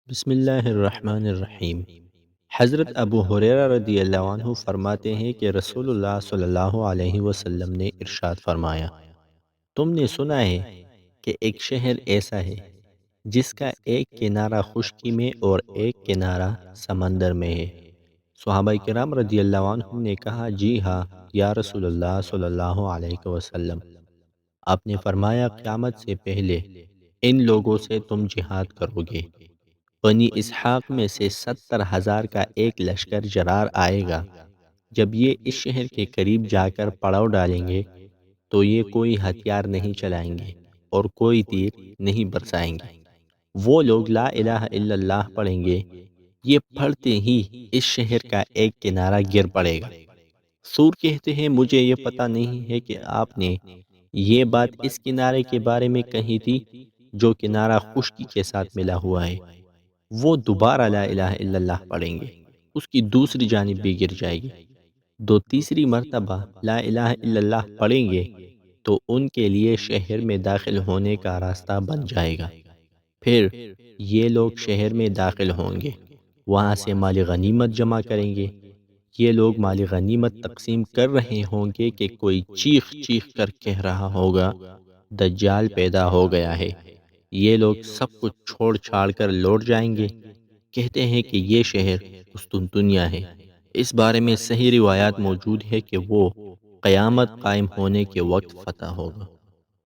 بسم اللہ الرحمن الرحیم۔ حضرت ابو ہریرہ رضی اللہ عنہ فرماتے ہیں کہ رسول اللہ صلی اللہ علیہ وسلم نے ارشاد فرمایا، تم نے سنا ہے کہ ایک شہر ایسا ہے جس کا ایک کنارہ خشکی میں اور ایک کنارہ سمندر میں ہے۔ صحابہ کرام رضی اللہ عنہ نے کہا، جی ہاں یا رسول اللہ صلی اللہ علیہ وسلم۔ آپ نے فرمایا، قیامت سے پہلے ان لوگوں سے تم جہاد کرو گے۔ بنی اسحاق میں سے 70,000 کا ایک لشکر جرار آئے گا۔ جب یہ اس شہر کے قریب جا کر پڑاؤ ڈالیں گے تو یہ کوئی ہتھیار نہیں چلائیں گے اور کوئی تیر نہیں برسائیں گے۔ وہ لوگ لا الہ الا اللہ پڑھیں گے، یہ پڑھتے ہی اس شہر کا ایک کنارہ گر پڑے گا۔ سور کہتے ہیں، مجھے یہ پتہ نہیں ہے کہ آپ نے یہ بات اس کنارے کے بارے میں کہی تھی جو کنارہ خشکی کے ساتھ ملا ہوا ہے۔ وہ دوبارہ لا الہ الا اللہ پڑھیں گے، اس کی دوسری جانب بھی گر جائے گی۔ تیسری مرتبہ لا الہ الا اللہ پڑھیں گے تو ان کے لیے شہر میں داخل ہونے کا راستہ بن جائے گا۔ پھر یہ لوگ شہر میں داخل ہوں گے، وہاں سے مال غنیمت جمع کریں گے۔ یہ لوگ مال غنیمت تقسیم کر رہے ہوں گے کہ کوئی چیخ چیخ کر کہہ رہا ہوگا، دجال پیدا ہو گیا ہے۔ یہ لوگ سب کچھ چھوڑ چھاڑ کر لوٹ جائیں گے۔ کہتے ہیں کہ یہ شہر قسطنطنیہ ہے۔ اس بارے میں صحیح روایات موجود ہے کہ وہ قیامت قائم ہونے کے وقت فتح ہوگا۔